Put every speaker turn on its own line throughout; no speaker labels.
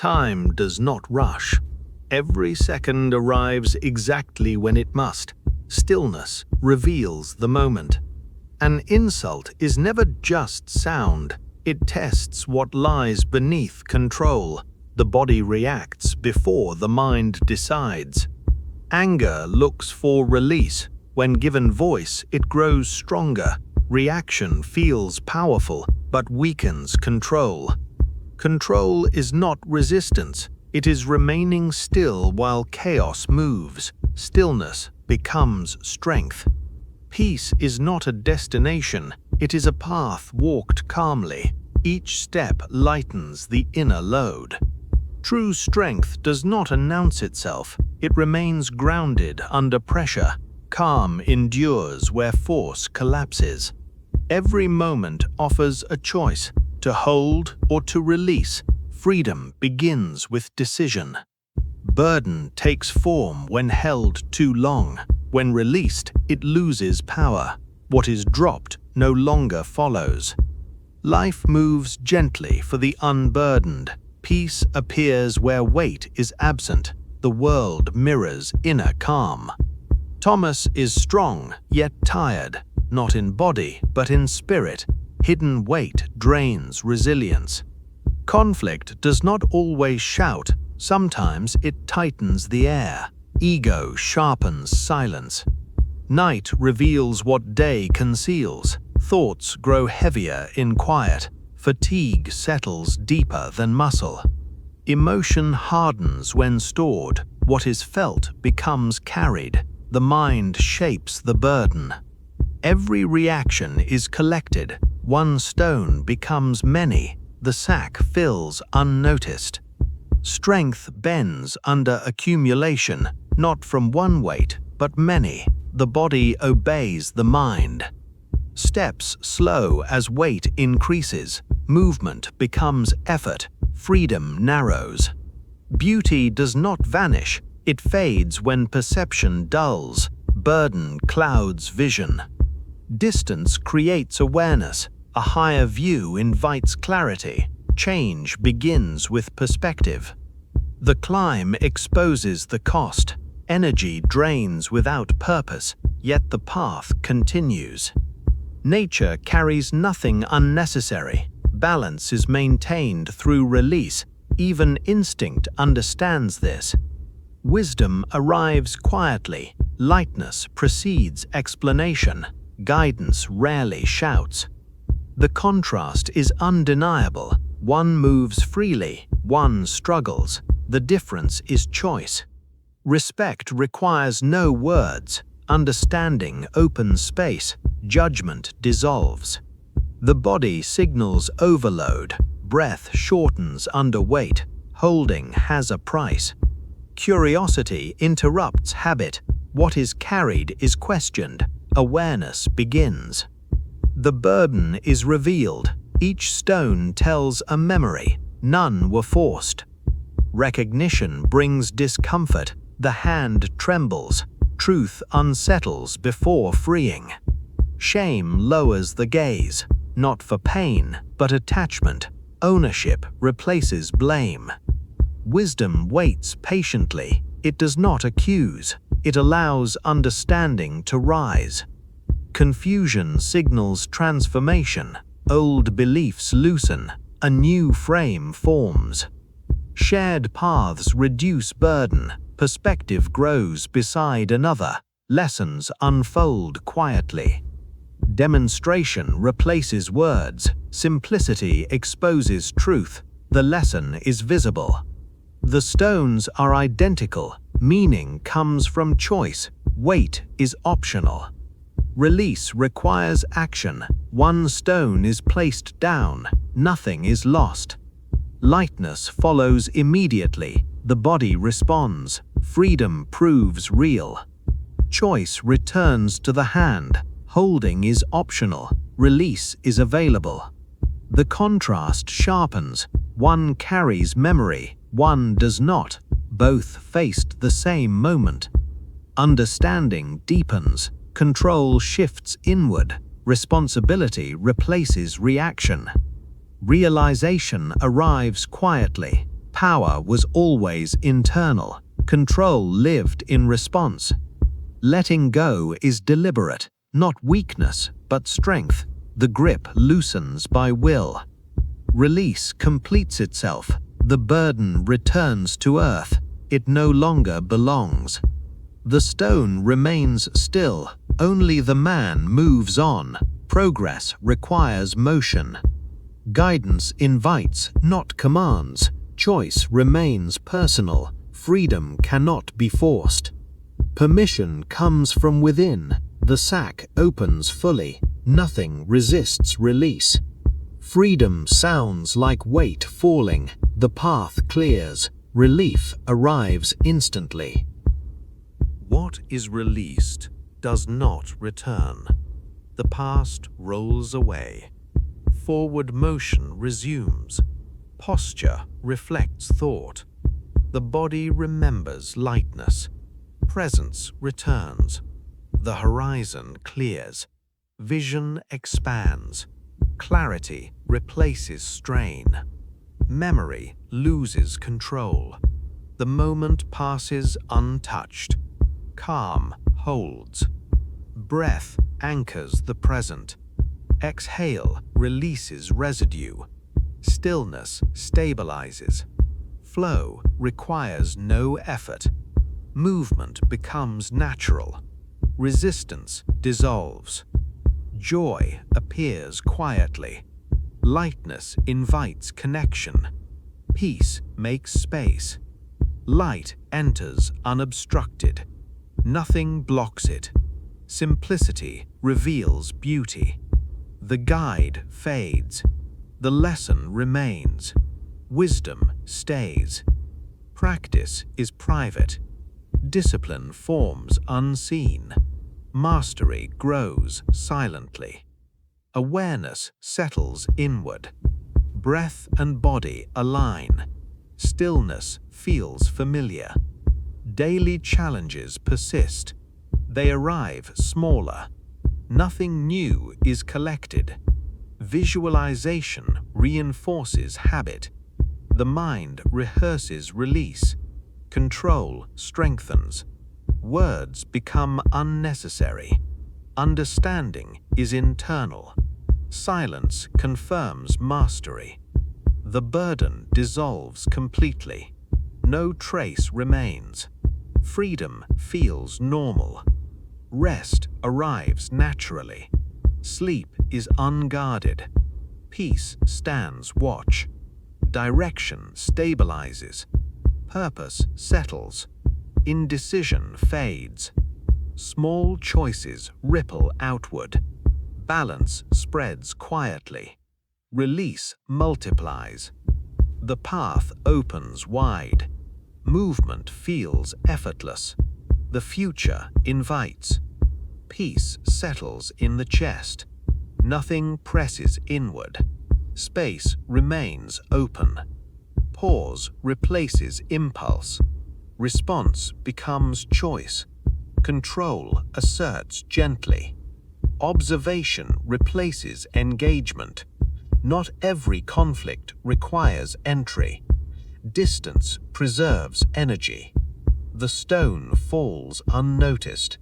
Time does not rush. Every second arrives exactly when it must. Stillness reveals the moment. An insult is never just sound. It tests what lies beneath control. The body reacts before the mind decides. Anger looks for release. When given voice, it grows stronger. Reaction feels powerful, but weakens control. Control is not resistance. It is remaining still while chaos moves. Stillness becomes strength. Peace is not a destination. It is a path walked calmly. Each step lightens the inner load. True strength does not announce itself. It remains grounded under pressure. Calm endures where force collapses. Every moment offers a choice, to hold or to release. Freedom begins with decision. Burden takes form when held too long. When released, it loses power. What is dropped no longer follows. Life moves gently for the unburdened. Peace appears where weight is absent. The world mirrors inner calm. Thomas is strong, yet tired, not in body, but in spirit. Hidden weight drains resilience. Conflict does not always shout. Sometimes it tightens the air. Ego sharpens silence. Night reveals what day conceals. Thoughts grow heavier in quiet. Fatigue settles deeper than muscle. Emotion hardens when stored. What is felt becomes carried. The mind shapes the burden. Every reaction is collected. One stone becomes many. The sack fills unnoticed. Strength bends under accumulation, not from one weight, but many. The body obeys the mind. Steps slow as weight increases. Movement becomes effort. Freedom narrows. Beauty does not vanish. It fades when perception dulls. Burden clouds vision. Distance creates awareness. A higher view invites clarity. Change begins with perspective. The climb exposes the cost. Energy drains without purpose, yet the path continues. Nature carries nothing unnecessary. Balance is maintained through release. Even instinct understands this. Wisdom arrives quietly. Lightness precedes explanation. Guidance rarely shouts. The contrast is undeniable. One moves freely, one struggles. The difference is choice. Respect requires no words. Understanding opens space. Judgment dissolves. The body signals overload. Breath shortens under weight. Holding has a price. Curiosity interrupts habit. What is carried is questioned. Awareness begins. The burden is revealed. Each stone tells a memory. None were forced. Recognition brings discomfort. The hand trembles. Truth unsettles before freeing. Shame lowers the gaze, not for pain, but attachment. Ownership replaces blame. Wisdom waits patiently. It does not accuse. It allows understanding to rise. Confusion signals transformation. Old beliefs loosen. A new frame forms. Shared paths reduce burden. Perspective grows beside another. Lessons unfold quietly. Demonstration replaces words. Simplicity exposes truth. The lesson is visible. The stones are identical. Meaning comes from choice. Weight is optional. Release requires action. One stone is placed down. Nothing is lost. Lightness follows immediately. The body responds. Freedom proves real. Choice returns to the hand. Holding is optional. Release is available. The contrast sharpens. One carries memory. One does not. Both faced the same moment. Understanding deepens. Control shifts inward. Responsibility replaces reaction. Realization arrives quietly. Power was always internal. Control lived in response. Letting go is deliberate, not weakness, but strength. The grip loosens by will. Release completes itself. The burden returns to earth. It no longer belongs. The stone remains still. Only the man moves on. Progress requires motion. Guidance invites, not commands. Choice remains personal. Freedom cannot be forced. Permission comes from within. The sack opens fully. Nothing resists release. Freedom sounds like weight falling. The path clears. Relief arrives instantly. What is released does not return. The past rolls away. Forward motion resumes. Posture reflects thought. The body remembers lightness. Presence returns. The horizon clears. Vision expands. Clarity replaces strain. Memory loses control. The moment passes untouched. Calm holds. Breath anchors the present. Exhale releases residue. Stillness stabilizes. Flow requires no effort. Movement becomes natural. Resistance dissolves. Joy appears quietly. Lightness invites connection. Peace makes space. Light enters unobstructed. Nothing blocks it. Simplicity reveals beauty. The guide fades. The lesson remains. Wisdom stays. Practice is private. Discipline forms unseen. Mastery grows silently. Awareness settles inward. Breath and body align. Stillness feels familiar. Daily challenges persist. They arrive smaller. Nothing new is collected. Visualization reinforces habit. The mind rehearses release. Control strengthens. Words become unnecessary. Understanding is internal. Silence confirms mastery. The burden dissolves completely. No trace remains. Freedom feels normal. Rest arrives naturally. Sleep is unguarded. Peace stands watch. Direction stabilizes. Purpose settles. Indecision fades. Small choices ripple outward. Balance spreads quietly. Release multiplies. The path opens wide. Movement feels effortless. The future invites. Peace settles in the chest. Nothing presses inward. Space remains open. Pause replaces impulse. Response becomes choice. Control asserts gently. Observation replaces engagement. Not every conflict requires entry. Distance preserves energy. The stone falls unnoticed.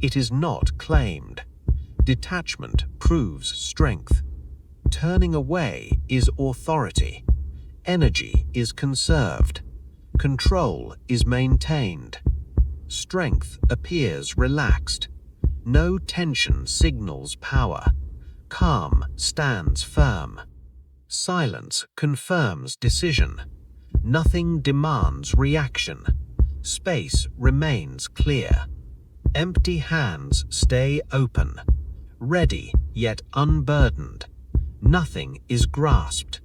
It is not claimed. Detachment proves strength. Turning away is authority. Energy is conserved. Control is maintained. Strength appears relaxed. No tension signals power. Calm stands firm. Silence confirms decision. Nothing demands reaction. Space remains clear. Empty hands stay open. Ready yet unburdened. Nothing is grasped.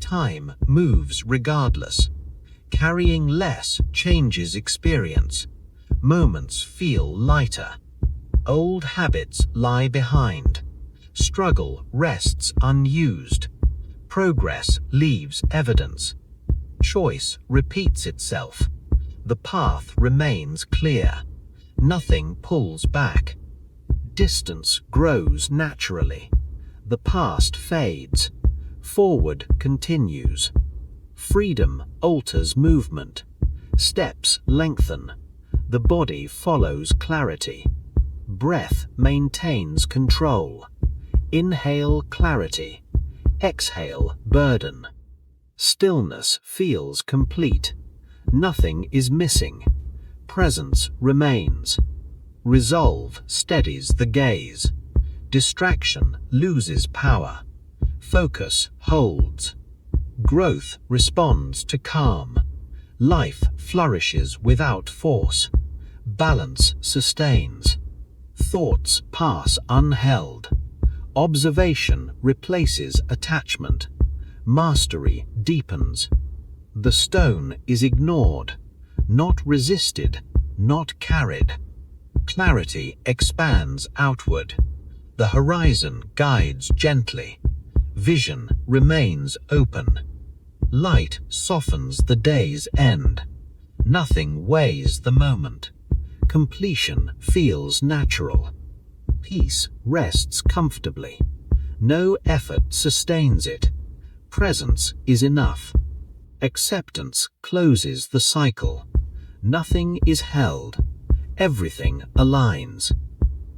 Time moves regardless. Carrying less changes experience. Moments feel lighter. Old habits lie behind. Struggle rests unused. Progress leaves evidence. Choice repeats itself. The path remains clear. Nothing pulls back. Distance grows naturally. The past fades. Forward continues.
Freedom alters movement. Steps lengthen. The body follows clarity. Breath maintains control. Inhale clarity. Exhale burden. Stillness feels complete. Nothing is missing. Presence remains. Resolve steadies the gaze. Distraction loses power. Focus holds. Growth responds to calm. Life flourishes without force. Balance sustains. Thoughts pass unheld. Observation replaces attachment. Mastery deepens. The stone is ignored, not resisted, not carried. Clarity expands outward. The horizon guides gently. Vision remains open. Light softens the day's end. Nothing weighs the moment. Completion feels natural. Peace rests comfortably. No effort sustains it. Presence is enough. Acceptance closes the cycle. Nothing is held. Everything aligns.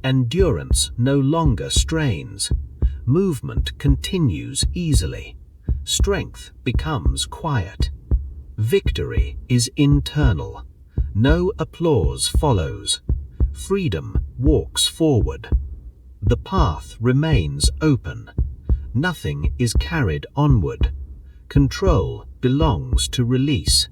Endurance no longer strains. Movement continues easily. Strength becomes quiet. Victory is internal. No applause follows. Freedom walks forward. The path remains open. Nothing is carried onward. Control belongs to release.